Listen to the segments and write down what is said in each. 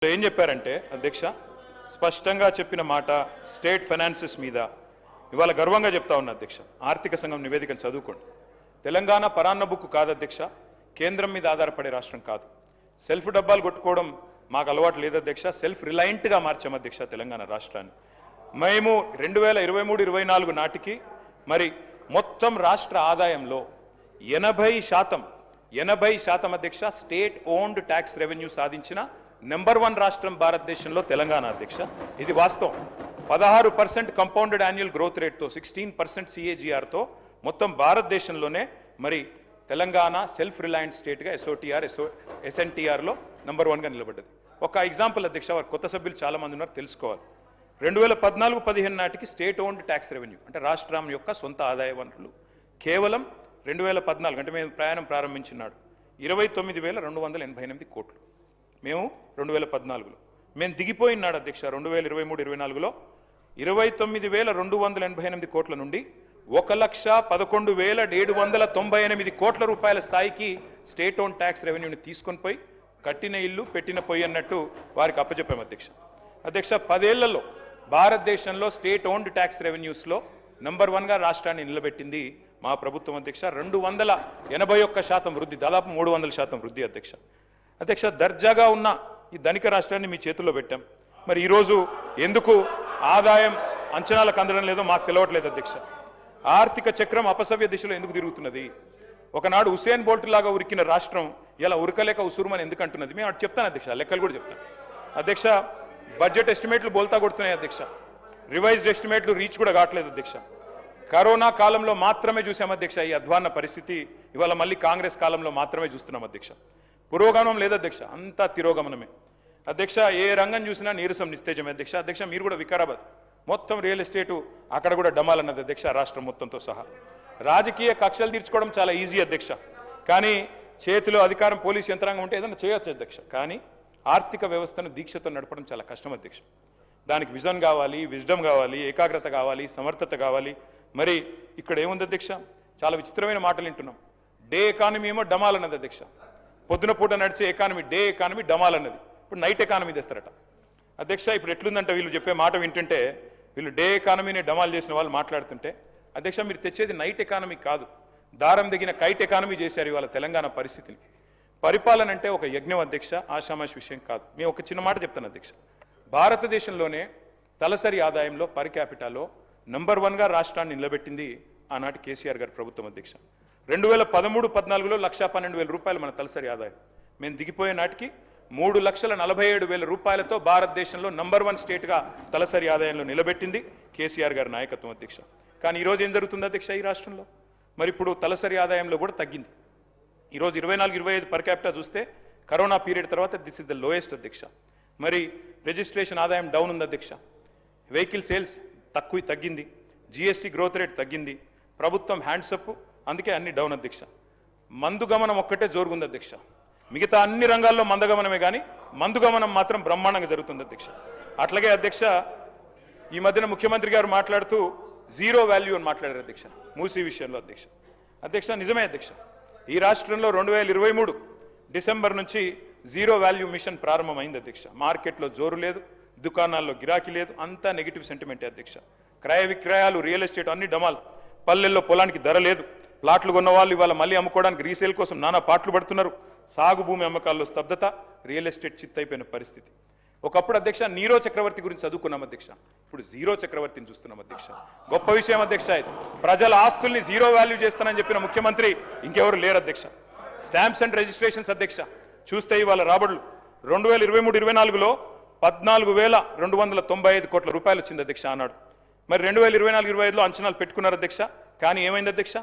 ఏం చెప్పారంటే అధ్యక్ష స్పష్టంగా చెప్పిన మాట స్టేట్ ఫైనాన్సెస్ మీద ఇవాళ గర్వంగా చెప్తా ఉన్నా అధ్యక్ష. ఆర్థిక సంఘం నివేదికను చదువుకోండి. తెలంగాణ పరాన్న బుక్ కాదు అధ్యక్ష, కేంద్రం మీద ఆధారపడే రాష్ట్రం కాదు. సెల్ఫ్ డబ్బాలు కొట్టుకోవడం మాకు అలవాటు లేదు అధ్యక్ష. సెల్ఫ్ రిలయంట్గా మార్చాం అధ్యక్ష తెలంగాణ రాష్ట్రాన్ని. మేము 2023-24 నాటికి మరి మొత్తం రాష్ట్ర ఆదాయంలో 80% అధ్యక్ష స్టేట్ ఓన్డ్ ట్యాక్స్ రెవెన్యూ సాధించిన నెంబర్ 1 రాష్ట్రం భారతదేశంలో తెలంగాణ అధ్యక్ష. ఇది వాస్తవం. 16% కంపౌండెడ్ యాన్యువల్ గ్రోత్ రేట్తో 16% CAGRతో మొత్తం భారతదేశంలోనే మరి తెలంగాణ సెల్ఫ్ రిలయంట్ స్టేట్గా SNTRలో నెంబర్ 1గా నిలబడ్డది. ఒక ఎగ్జాంపుల్ అధ్యక్ష, వారు కొత్త సభ్యులు చాలామంది ఉన్నారు, తెలుసుకోవాలి. 2014-15 నాటికి స్టేట్ ఓన్డ్ ట్యాక్స్ రెవెన్యూ అంటే రాష్ట్రం యొక్క సొంత ఆదాయ వనరులు కేవలం 2014 అంటే మేము ప్రయాణం ప్రారంభించినాడు 29,288 కోట్లు. మేము 2014లో మేము దిగిపోయినాడు అధ్యక్ష 2023-24లో 29,288 కోట్ల నుండి 1,11,798 కోట్ల రూపాయల స్థాయికి స్టేట్ ఓన్ ట్యాక్స్ రెవెన్యూని తీసుకొని పోయి కట్టిన ఇల్లు పెట్టిన పొయ్యి అన్నట్టు వారికి అప్పచెప్పాము అధ్యక్ష. 10 ఏళ్లలో భారతదేశంలో స్టేట్ ఓన్డ్ ట్యాక్స్ రెవెన్యూస్లో నెంబర్ 1గా రాష్ట్రాన్ని నిలబెట్టింది మా ప్రభుత్వం అధ్యక్ష. 281% వృద్ధి, దాదాపు 300% వృద్ధి అధ్యక్ష. దర్జాగా ఉన్న ఈ ధనిక రాష్ట్రాన్ని మీ చేతుల్లో పెట్టాం. మరి ఈరోజు ఎందుకు ఆదాయం అంచనాలకు అందడం లేదో మాకు తెలవట్లేదు అధ్యక్ష. ఆర్థిక చక్రం అపసవ్య దిశలో ఎందుకు తిరుగుతున్నది? ఒకనాడు హుసేన్ బోల్ట్ లాగా ఉరికిన రాష్ట్రం ఇలా ఉరకలేక ఉసురుమని ఎందుకు అంటున్నది? మేము అటు చెప్తాను అధ్యక్ష, లెక్కలు కూడా చెప్తాను అధ్యక్ష. బడ్జెట్ ఎస్టిమేట్లు బోల్తా కొడుతున్నాయి అధ్యక్ష. రివైజ్డ్ ఎస్టిమేట్లు రీచ్ కూడా కావట్లేదు అధ్యక్ష. కరోనా కాలంలో మాత్రమే చూసాం అధ్యక్ష ఈ అధ్వాన్న పరిస్థితి. ఇవాళ మళ్ళీ కాంగ్రెస్ కాలంలో మాత్రమే చూస్తున్నాం అధ్యక్ష. పురోగమనం లేదు అధ్యక్ష, అంతా తిరోగమనమే అధ్యక్ష. ఏ రంగం చూసినా నీరసం నిస్తేజమే అధ్యక్ష. మీరు కూడా వికారాబాద్ మొత్తం రియల్ ఎస్టేటు అక్కడ కూడా డమాల్ అన్నది అధ్యక్ష, రాష్ట్రం మొత్తంతో సహా. రాజకీయ కక్షలు తీర్చుకోవడం చాలా ఈజీ అధ్యక్ష, కానీ చేతిలో అధికారం పోలీస్ యంత్రాంగం ఉంటే ఏదైనా చేయొచ్చు అధ్యక్ష. కానీ ఆర్థిక వ్యవస్థను దీక్షతో నడపడం చాలా కష్టం అధ్యక్ష. దానికి విజన్ కావాలి, విజ్డమ్ కావాలి, ఏకాగ్రత కావాలి, సమర్థత కావాలి. మరి ఇక్కడ ఏముంది అధ్యక్ష? చాలా విచిత్రమైన మాటలు వింటున్నాం. డే ఎకానమీ ఏమో డమాల్ అన్నది అధ్యక్ష. పొద్దున పూట నడిచే ఎకానమీ డే ఎకానమీ డమాల్ అన్నది. ఇప్పుడు నైట్ ఎకానమీ తెస్తారట అధ్యక్ష. ఇప్పుడు ఎట్లుందంటే వీళ్ళు చెప్పే మాట వింటుంటే, వీళ్ళు డే ఎకానమీని డమాల్ చేసిన వాళ్ళు మాట్లాడుతుంటే అధ్యక్ష, మీరు తెచ్చేది నైట్ ఎకానమీ కాదు, దారం దిగిన కైట్ ఎకానమీ చేశారు ఇవాళ తెలంగాణ పరిస్థితిని. పరిపాలన అంటే ఒక యజ్ఞం అధ్యక్ష, ఆషామాషి విషయం కాదు. మేము ఒక చిన్న మాట చెప్తాను అధ్యక్ష. భారతదేశంలోనే తలసరి ఆదాయంలో పర్ క్యాపిటాలో నెంబర్ 1గా రాష్ట్రాన్ని నిలబెట్టింది ఆనాటి కేసీఆర్ గారి ప్రభుత్వం అధ్యక్ష. 2013-14లో 1,12,000 రూపాయలు మన తలసరి ఆదాయం. మేము దిగిపోయే నాటికి 3,47,000 రూపాయలతో భారతదేశంలో నెంబర్ 1 స్టేట్గా తలసరి ఆదాయంలో నిలబెట్టింది కేసీఆర్ గారి నాయకత్వం అధ్యక్ష. కానీ ఈరోజు ఏం జరుగుతుంది అధ్యక్ష ఈ రాష్ట్రంలో? మరి ఇప్పుడు తలసరి ఆదాయంలో కూడా తగ్గింది. ఈరోజు 24-25 పర్ క్యాపిటా చూస్తే కరోనా పీరియడ్ తర్వాత దిస్ ఇస్ ద లోయెస్ట్ అధ్యక్ష. మరి రిజిస్ట్రేషన్ ఆదాయం డౌన్ ఉంది అధ్యక్ష. వెహికల్ సేల్స్ తగ్గింది. GST గ్రోత్ రేట్ తగ్గింది. ప్రభుత్వం హ్యాండ్సప్, అందుకే అన్ని డౌన్ అధ్యక్ష. మందు గమనం ఒక్కటే జోరుగుంది అధ్యక్ష. మిగతా అన్ని రంగాల్లో మందగమనమే కానీ మందు గమనం మాత్రం బ్రహ్మాండంగా జరుగుతుంది అధ్యక్ష. అట్లాగే అధ్యక్ష ఈ మధ్యన ముఖ్యమంత్రి గారు మాట్లాడుతూ జీరో వాల్యూ అని మాట్లాడారు అధ్యక్ష మూసీ విషయంలో అధ్యక్ష. నిజమే అధ్యక్ష, ఈ రాష్ట్రంలో 2023 డిసెంబర్ నుంచి జీరో వాల్యూ మిషన్ ప్రారంభమైంది అధ్యక్ష. మార్కెట్లో జోరు లేదు, దుకాణాల్లో గిరాకీ లేదు, అంతా నెగిటివ్ సెంటిమెంటే అధ్యక్ష. క్రయ విక్రయాలు, రియల్ ఎస్టేట్ అన్ని డమాల్. పల్లెల్లో పొలానికి ధర లేదు. ప్లాట్లు కొన్న వాళ్ళు ఇవాళ మళ్ళీ అమ్ముకోవడానికి రీసేల్ కోసం నానా పాటలు పడుతున్నారు. సాగు భూమి అమ్మకాల్లో స్తబ్దత, రియల్ ఎస్టేట్ చిత్తైపోయిన పరిస్థితి. ఒకప్పుడు అధ్యక్ష నీరో చక్రవర్తి గురించి చదువుకున్నాం అధ్యక్ష, ఇప్పుడు జీరో చక్రవర్తిని చూస్తున్నాం అధ్యక్ష. గొప్ప విషయం అధ్యక్ష ఇది. ప్రజల ఆస్తుల్ని జీరో వాల్యూ చేస్తానని చెప్పిన ముఖ్యమంత్రి ఇంకెవరు లేరు అధ్యక్ష. స్టాంప్స్ అండ్ రిజిస్ట్రేషన్స్ అధ్యక్ష చూస్తే ఇవాళ రాబడులు 2023-24లో 14,295 కోట్ల రూపాయలు వచ్చింది అధ్యక్ష ఆనాడు. మరి 2024-25లో అంచనాలు పెట్టుకున్నారు అధ్యక్ష. కానీ ఏమైంది అధ్యక్ష?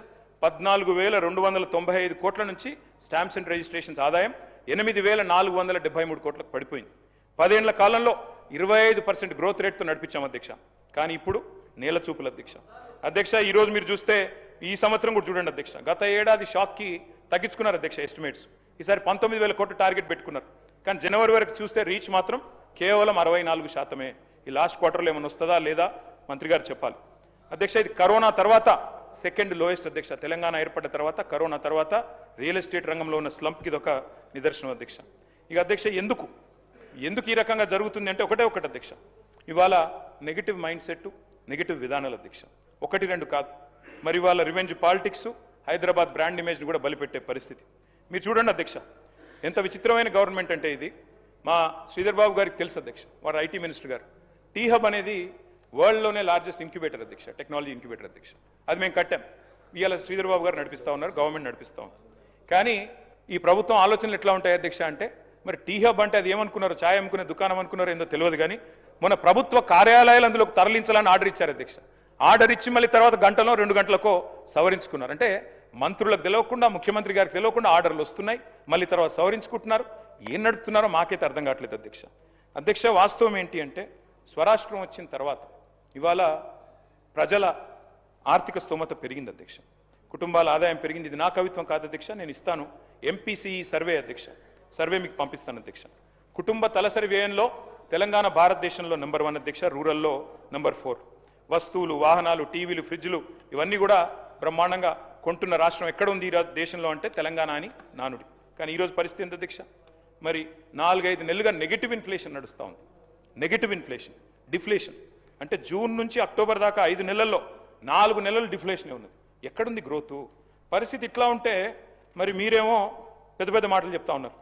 14,295 కోట్ల నుంచి స్టాంప్స్ అండ్ రిజిస్ట్రేషన్స్ ఆదాయం 8,473 కోట్లకు పడిపోయింది. 10 ఏళ్ల కాలంలో 25% గ్రోత్ రేట్తో నడిపించాం అధ్యక్ష. కానీ ఇప్పుడు నేల చూపులు అధ్యక్ష. ఈరోజు మీరు చూస్తే ఈ సంవత్సరం కూడా చూడండి అధ్యక్ష, గత ఏడాది షాక్కి తగ్గించుకున్నారు అధ్యక్ష ఎస్టిమేట్స్. ఈసారి 19,000 కోట్ల టార్గెట్ పెట్టుకున్నారు. కానీ జనవరి వరకు చూస్తే రీచ్ మాత్రం కేవలం 64%. ఈ లాస్ట్ క్వార్టర్లో ఏమైనా వస్తుందా లేదా మంత్రి గారు చెప్పాలి అధ్యక్ష. ఇది కరోనా తర్వాత సెకండ్ లోయెస్ట్ అధ్యక్ష. తెలంగాణ ఏర్పడ్డ తర్వాత కరోనా తర్వాత రియల్ ఎస్టేట్ రంగంలో ఉన్న స్లంప్కి ఇది ఒక నిదర్శనం అధ్యక్ష. ఇక అధ్యక్ష ఎందుకు ఎందుకు ఈ రకంగా జరుగుతుంది అంటే ఒకటే ఒకటి అధ్యక్ష, ఇవాళ నెగిటివ్ మైండ్ సెట్, నెగిటివ్ విధానాలు అధ్యక్ష, ఒకటి రెండు కాదు. మరి ఇవాళ రివెంజ్ పాలిటిక్స్, హైదరాబాద్ బ్రాండ్ ఇమేజ్ని కూడా బలిపెట్టే పరిస్థితి. మీరు చూడండి అధ్యక్ష, ఎంత విచిత్రమైన గవర్నమెంట్ అంటే ఇది. మా శ్రీధర్ బాబు గారికి తెలుసు అధ్యక్ష, వాడు ఐటీ మినిస్టర్ గారు. టీ హబ్ అనేది వరల్డ్లోనే లార్జెస్ట్ ఇంక్యుబేటర్ అధ్యక్ష, టెక్నాలజీ ఇంక్యుబేటర్ అధ్యక్ష. అది మేము కట్టాం. ఇవాళ శ్రీధర్ బాబు గారు నడిపిస్తూ ఉన్నారు, గవర్నమెంట్ నడిపిస్తూ ఉన్నారు. కానీ ఈ ప్రభుత్వం ఆలోచనలు ఎట్లా ఉంటాయి అధ్యక్ష అంటే, మరి టీ హబ్ అంటే అది ఏమనుకున్నారు, ఛాయ్ అమ్ముకునే దుకాణం అనుకున్నారో ఏందో తెలియదు. కానీ మన ప్రభుత్వ కార్యాలయాలు అందులోకి తరలించాలని ఆర్డర్ ఇచ్చారు అధ్యక్ష. ఆర్డర్ ఇచ్చి మళ్ళీ తర్వాత గంటలో 2 గంటలకో సవరించుకున్నారు. అంటే మంత్రులకు తెలియకుండా, ముఖ్యమంత్రి గారికి తెలియకుండా ఆర్డర్లు వస్తున్నాయి, మళ్ళీ తర్వాత సవరించుకుంటున్నారు. ఏం నడుపుతున్నారో మాకైతే అర్థం కావట్లేదు అధ్యక్ష. అధ్యక్ష, వాస్తవం ఏంటి అంటే, స్వరాష్ట్రం వచ్చిన తర్వాత ఇవాళ ప్రజల ఆర్థిక స్తోమత పెరిగింది అధ్యక్ష, కుటుంబాల ఆదాయం పెరిగింది. ఇది నా కవిత్వం కాదు అధ్యక్ష, నేను ఇస్తాను. ఎంపీసీఈ సర్వే అధ్యక్ష, సర్వే మీకు పంపిస్తాను అధ్యక్ష. కుటుంబ తలసరి వ్యయంలో తెలంగాణ భారతదేశంలో నెంబర్ 1 అధ్యక్ష, రూరల్లో నెంబర్ 4. వస్తువులు, వాహనాలు, టీవీలు, ఫ్రిడ్జ్లు ఇవన్నీ కూడా బ్రహ్మాండంగా కొంటున్న రాష్ట్రం ఎక్కడ ఉంది ఈ దేశంలో అంటే తెలంగాణ అని నానుడి. కానీ ఈరోజు పరిస్థితి ఎంత అధ్యక్ష? మరి 4-5 నెలలుగా నెగిటివ్ ఇన్ఫ్లేషన్ నడుస్తూ ఉంది. నెగిటివ్ ఇన్ఫ్లేషన్, డిఫ్లేషన్ అంటే జూన్ నుంచి అక్టోబర్ దాకా 5 నెలల్లో 4 నెలలు డిఫ్లేషనే ఉన్నది. ఎక్కడుంది గ్రోతు? పరిస్థితి ఇట్లా ఉంటే మరి మీరేమో పెద్ద పెద్ద మాటలు చెప్తా ఉన్నారు.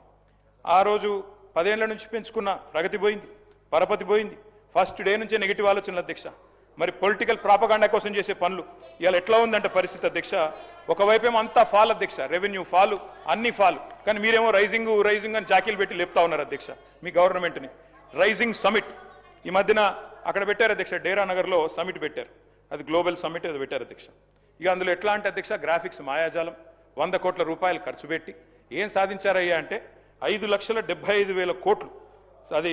ఆ రోజు 10 ఏళ్ల నుంచి పెంచుకున్న ప్రగతి పోయింది, పరపతి పోయింది. ఫస్ట్ డే నుంచే నెగిటివ్ ఆలోచనలు అధ్యక్ష. మరి పొలిటికల్ ప్రాపగాండా కోసం చేసే పనులు ఇవాళ ఎట్లా ఉందంటే పరిస్థితి అధ్యక్ష, ఒకవైపేమో అంతా ఫాల్ అధ్యక్ష, రెవెన్యూ ఫాలు, అన్ని ఫాలు. కానీ మీరేమో రైజింగ్ అని జాకీలు పెట్టి లేపుతా ఉన్నారు అధ్యక్ష మీ గవర్నమెంట్ని. రైజింగ్ సమిట్ ఈ మధ్యన అక్కడ పెట్టారు అధ్యక్ష, డేరా నగర్లో సమిట్ పెట్టారు. అది గ్లోబల్ సమిట్ అది పెట్టారు అధ్యక్ష. ఇక అందులో ఎట్లా అంటే అధ్యక్ష, గ్రాఫిక్స్ మాయాజాలం, 100 కోట్ల రూపాయలు ఖర్చు పెట్టి ఏం సాధించారయ్యా అంటే 5,75,000 కోట్లు. అది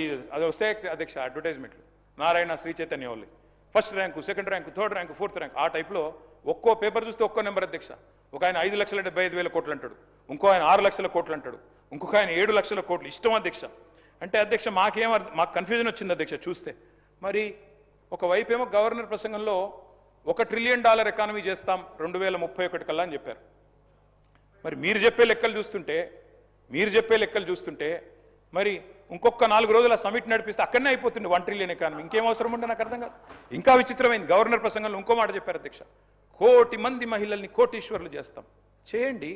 వస్తే అధ్యక్ష అడ్వర్టైజ్మెంట్లు, నారాయణ, శ్రీ చైతన్య వాళ్ళు first rank, second rank, third rank, fourth rank, ఆ టైప్లో ఒక్కో పేపర్ చూస్తే ఒక్కో నెంబర్ అధ్యక్ష. ఒక ఆయన 5,75,000 కోట్లు అంటాడు, ఇంకో ఆయన 6 లక్షల కోట్లు అంటాడు, ఇంకొక ఆయన 7 లక్షల కోట్లు. ఇష్టం అధ్యక్ష. అంటే అధ్యక్ష మాకు కన్ఫ్యూజన్ వచ్చింది అధ్యక్ష చూస్తే. మరి ఒకవైపేమో గవర్నర్ ప్రసంగంలో $1 ట్రిలియన్ ఎకానమీ చేస్తాం 2031 కల్లా అని చెప్పారు. మరి మీరు చెప్పే లెక్కలు చూస్తుంటే మరి ఇంకొక 4 రోజుల సమిట్ నడిపిస్తే అక్కడనే అయిపోతుంది 1 ట్రిలియన్ ఎకానమీ. ఇంకేం అవసరం ఉంటే నాకు అర్థం కాదు. ఇంకా విచిత్రమైంది, గవర్నర్ ప్రసంగంలో ఇంకో మాట చెప్పారు అధ్యక్ష, 1 కోటి మంది మహిళల్ని కోటీశ్వర్లు చేస్తాం. చేయండి,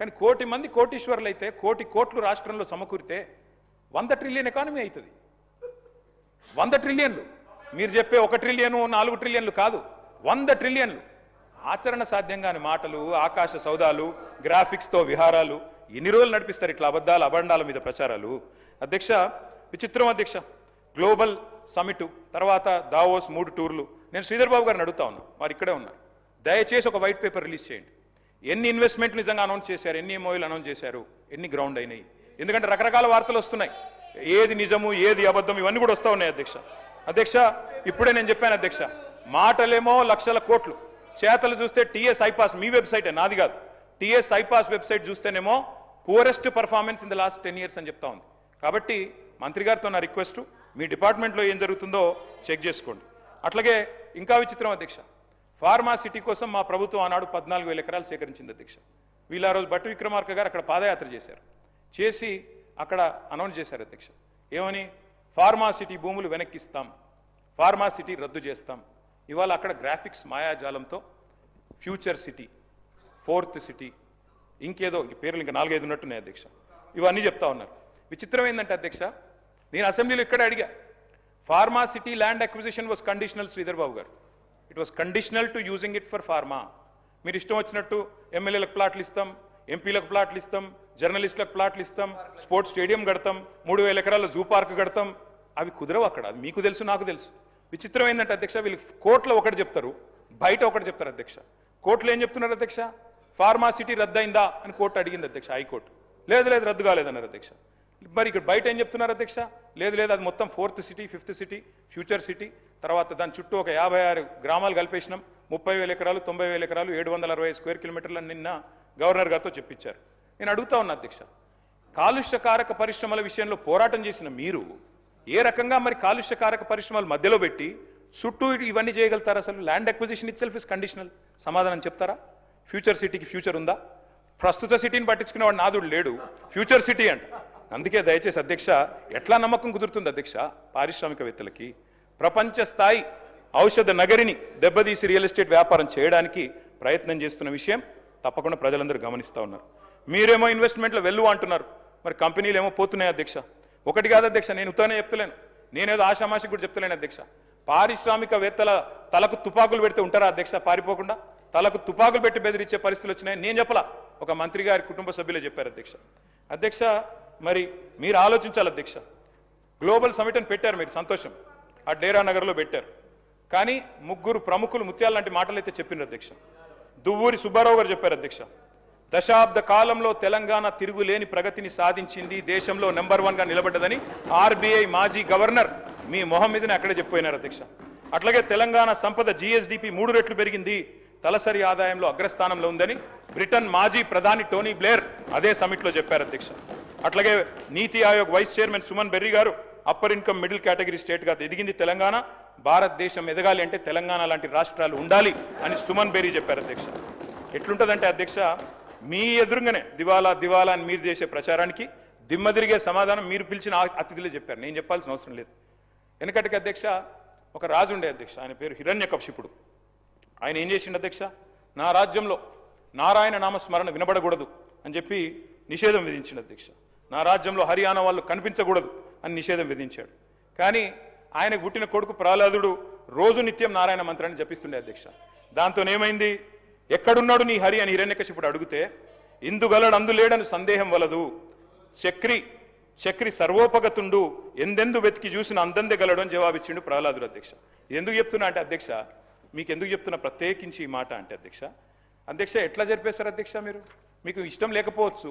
కానీ 1 కోటి మంది కోటీశ్వర్లు అయితే 1 కోటి కోట్లు రాష్ట్రంలో సమకూరితే 100 ట్రిలియన్ ఎకానమీ అవుతుంది. 100 ట్రిలియన్లు. మీరు చెప్పే 1 ట్రిలియన్ 4 ట్రిలియన్లు కాదు, 100 ట్రిలియన్లు. ఆచరణ సాధ్యంగాని మాటలు, ఆకాశ సౌదాలు, గ్రాఫిక్స్తో విహారాలు ఎన్ని రోజులు నడిపిస్తారు ఇట్లా అబండాల మీద ప్రచారాలు? అధ్యక్ష, విచిత్రం అధ్యక్ష. గ్లోబల్ సమిట్ తర్వాత దావోస్ 3 టూర్లు. నేను శ్రీధర్ బాబు గారిని అడుగుతా ఉన్నా, వారు ఇక్కడే ఉన్నారు. దయచేసి ఒక వైట్ పేపర్ రిలీజ్ చేయండి. ఎన్ని ఇన్వెస్ట్మెంట్లు నిజంగా అనౌన్స్ చేశారు, ఎన్ని ఎంఓయూలు అనౌన్స్ చేశారు, ఎన్ని గ్రౌండ్ అయినాయి? ఎందుకంటే రకరకాల వార్తలు వస్తున్నాయి, ఏది నిజము ఏది అబద్ధం ఇవన్నీ కూడా వస్తూ ఉన్నాయి అధ్యక్ష. అధ్యక్ష, ఇప్పుడే నేను చెప్పాను అధ్యక్ష, మాటలేమో లక్షల కోట్లు, చేతలు చూస్తే టీఎస్ ఐపాస్, మీ వెబ్సైటే నాది కాదు, టీఎస్ ఐపాస్ వెబ్సైట్ చూస్తేనేమో poorest performance in the last 10 years అని చెప్తా ఉంది. కాబట్టి మంత్రి గారితో నా రిక్వెస్ట్, మీ డిపార్ట్మెంట్లో ఏం జరుగుతుందో చెక్ చేసుకోండి. అట్లాగే ఇంకా విచిత్రం అధ్యక్ష, ఫార్మా సిటీ కోసం మా ప్రభుత్వం ఆనాడు 14,000 ఎకరాలు సేకరించింది అధ్యక్ష. వీళ్ళు ఆ రోజు భట్టి విక్రమార్క గారు అక్కడ పాదయాత్ర చేశారు, చేసి అక్కడ అనౌన్స్ చేశారు అధ్యక్ష. ఏమని? ఫార్మా సిటీ భూములు వెనక్కిస్తాం, ఫార్మా సిటీ రద్దు చేస్తాం. ఇవాళ అక్కడ గ్రాఫిక్స్ మాయాజాలంతో ఫ్యూచర్ సిటీ, 4th సిటీ, ఇంకేదో పేర్లు ఇంకా 4-5 ఉన్నట్టున్నాయి అధ్యక్ష. ఇవన్నీ చెప్తా ఉన్నారు. విచిత్రం ఏంటంటే అధ్యక్ష, నేను అసెంబ్లీలో ఇక్కడ అడిగా, pharma city land acquisition was conditional. Sridhar Babu గారు, it was conditional to using it for pharma. మీరు ఇష్టం వచ్చినట్టు ఎమ్మెల్యేలకు ప్లాట్లు ఇస్తాం, ఎంపీలకు ప్లాట్లు ఇస్తాం, జర్నలిస్టులకు ప్లాట్లు ఇస్తాం, స్పోర్ట్స్ స్టేడియం కడతాం, 3,000 ఎకరాల జూ పార్క్ కడతాం. అవి కుదరవు అక్కడ, అది మీకు తెలుసు నాకు తెలుసు. విచిత్రం ఏంటంటే అధ్యక్ష, వీళ్ళు కోర్టులో ఒకటి చెప్తారు, బయట ఒకటి చెప్తారు అధ్యక్ష. కోర్టులో ఏం చెప్తున్నారు అధ్యక్ష? ఫార్మా సిటీ రద్దయిందా అని కోర్టు అడిగింది అధ్యక్ష, హైకోర్టు. లేదు రద్దు కాలేదన్నారు అధ్యక్ష. మరి ఇక్కడ బయట ఏం చెప్తున్నారు అధ్యక్ష? లేదు అది మొత్తం 4th city, 5th city, future city, తర్వాత దాని చుట్టూ ఒక 56 గ్రామాలు కలిపేసినాం, 30,000 ఎకరాలు, 90,000 ఎకరాలు, 760 స్క్వేర్ కిలోమీటర్లని నిన్న గవర్నర్ గారితో చెప్పించారు. నేను అడుగుతా ఉన్నా అధ్యక్ష, కాలుష్యకారక పరిశ్రమల విషయంలో పోరాటం చేసిన మీరు ఏ రకంగా మరి కాలుష్యకారక పరిశ్రమలు మధ్యలో పెట్టి చుట్టూ ఇవన్నీ చేయగలుగుతారు? అసలు land acquisition it self is conditional. సమాధానం చెప్తారా? ఫ్యూచర్ సిటీకి ఫ్యూచర్ ఉందా? ప్రస్తుత సిటీని పట్టించుకునేవాడు నాదుడు లేడు, ఫ్యూచర్ సిటీ అంట. అందుకే దయచేసి అధ్యక్ష ఎట్లా నమ్మకం కుదురుతుంది అధ్యక్ష పారిశ్రామికవేత్తలకి ప్రపంచ స్థాయి ఔషధ నగరిని దెబ్బతీసి రియల్ ఎస్టేట్ వ్యాపారం చేయడానికి ప్రయత్నం చేస్తున్న విషయం తప్పకుండా ప్రజలందరూ గమనిస్తూ ఉన్నారు. మీరేమో ఇన్వెస్ట్మెంట్లో వెళ్ళు అంటున్నారు, మరి కంపెనీలు ఏమో పోతున్నాయి అధ్యక్ష. ఒకటి కాదు అధ్యక్ష, నేను ఉత్తనే చెప్తలేను, నేనేదో ఆషామాషి కూడా చెప్తలేను అధ్యక్ష. పారిశ్రామికవేత్తల తలకు తుపాకులు పెడితే ఉంటారా అధ్యక్ష పారిపోకుండా? తలకు తుపాకులు పెట్టి బెదిరించే పరిస్థితులు వచ్చినాయి. నేను చెప్పలా, ఒక మంత్రి గారి కుటుంబ సభ్యులే చెప్పారు అధ్యక్ష. అధ్యక్ష మరి మీరు ఆలోచించాలి అధ్యక్ష. గ్లోబల్ సమిట్ అని పెట్టారు మీరు, సంతోషం, ఆ డేరా నగర్లో పెట్టారు. కానీ ముగ్గురు ప్రముఖులు ముత్యాల లాంటి మాటలు అయితే చెప్పినారు అధ్యక్ష. దువ్వూరి సుబ్బారావు గారు చెప్పారు అధ్యక్ష, దశాబ్ద కాలంలో తెలంగాణ తిరుగులేని ప్రగతిని సాధించింది, దేశంలో నెంబర్ 1గా నిలబడ్డదని ఆర్బీఐ మాజీ గవర్నర్ మీ మొహం మీదనే అక్కడే చెప్పిపోయినారు అధ్యక్ష. అట్లాగే తెలంగాణ సంపద జీఎస్డిపి 3 రెట్లు పెరిగింది, తలసరి ఆదాయంలో అగ్రస్థానంలో ఉందని బ్రిటన్ మాజీ ప్రధాని టోనీ బ్లేర్ అదే సమిట్లో చెప్పారు అధ్యక్ష. అట్లాగే నీతి ఆయోగ్ వైస్ చైర్మన్ సుమన్ బెర్రీ గారు అప్పర్ ఇన్కమ్ మిడిల్ కేటగిరీ స్టేట్గా ఎదిగింది తెలంగాణ, భారతదేశం ఎదగాలి అంటే తెలంగాణ లాంటి రాష్ట్రాలు ఉండాలి అని సుమన్ బెర్రీ చెప్పారు అధ్యక్ష. ఎట్లుంటుందంటే అధ్యక్ష, మీ ఎదురుగానే దివాలా దివాలా అని మీరు చేసే ప్రచారానికి దిమ్మ తిరిగే సమాధానం మీరు పిలిచిన అతిథులే చెప్పారు, నేను చెప్పాల్సిన అవసరం లేదు. వెనకటికి అధ్యక్ష ఒక రాజు ఉండే అధ్యక్ష, ఆయన పేరు హిరణ్యకశిపుడు. ఆయన ఏం చేసిండు అధ్యక్ష, నా రాజ్యంలో నారాయణ నామస్మరణ వినబడకూడదు అని చెప్పి నిషేధం విధించిండు అధ్యక్ష. నా రాజ్యంలో హరియానా వాళ్ళు కనిపించకూడదు అని నిషేధం విధించాడు. కానీ ఆయనకు పుట్టిన కొడుకు ప్రహ్లాదుడు రోజు నిత్యం నారాయణ మంత్రాన్ని జపిస్తుండే అధ్యక్ష. దాంతో ఏమైంది, ఎక్కడున్నాడు నీ హరి అని హిరణ్యకశిపుడు అడిగితే, ఇందుగలడు అందులేడని సందేహం వలదు, చక్రి సర్వోపగతుండు, ఎందెందు వెతికి చూసిన అందందే గలడు అని జవాబిచ్చిండు ప్రహ్లాదుడు అధ్యక్ష. ఎందుకు చెప్తున్నా అంటే అధ్యక్ష, మీకు ఎందుకు చెప్తున్నా ప్రత్యేకించి ఈ మాట అంటే అధ్యక్ష ఎట్లా జరిపేస్తారు అధ్యక్ష మీరు? మీకు ఇష్టం లేకపోవచ్చు,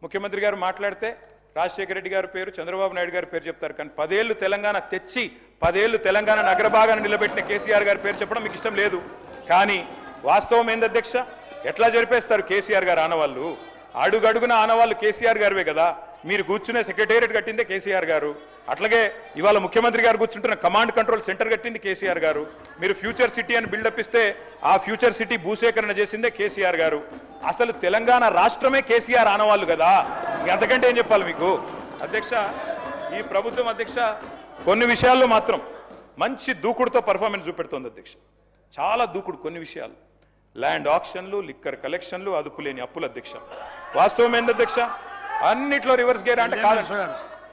ముఖ్యమంత్రి గారు మాట్లాడితే రాజశేఖర రెడ్డి గారి పేరు, చంద్రబాబు నాయుడు గారి పేరు చెప్తారు, కానీ 10 ఏళ్ళు తెలంగాణ తెచ్చి 10 ఏళ్ళు తెలంగాణ నగరభాగాన్ని నిలబెట్టిన కేసీఆర్ గారి పేరు చెప్పడం మీకు ఇష్టం లేదు. కానీ వాస్తవం ఏంది అధ్యక్ష, ఎట్లా జరిపేస్తారు కేసీఆర్ గారు ఆనవాళ్ళు? అడుగడుగున ఆనవాళ్ళు కేసీఆర్ గారివే కదా. మీరు కూర్చునే సెక్రటేరియట్ కట్టిందే కేసీఆర్ గారు, అట్లాగే ఇవాళ ముఖ్యమంత్రి గారు కూర్చుంటున్న కమాండ్ కంట్రోల్ సెంటర్ కట్టింది కేసీఆర్ గారు. మీరు ఫ్యూచర్ సిటీ అని బిల్డప్ ఇస్తే ఆ ఫ్యూచర్ సిటీ భూసేకరణ చేసిందే కేసీఆర్ గారు. అసలు తెలంగాణ రాష్ట్రమే కేసీఆర్ ఆనవాళ్ళు కదా, అంతకంటే ఏం చెప్పాలి మీకు అధ్యక్ష? ఈ ప్రభుత్వం అధ్యక్ష కొన్ని విషయాల్లో మాత్రం మంచి దూకుడుతో పర్ఫార్మెన్స్ చూపెడుతోంది అధ్యక్ష, చాలా దూకుడు. కొన్ని విషయాలు ల్యాండ్ ఆక్షన్లు, లిక్కర్ కలెక్షన్లు, అదుపులేని అప్పుల అధ్యక్ష. వాస్తవం ఏంది అధ్యక్ష? అన్నిట్లో రివర్స్ గేర్ అంటే కాదు.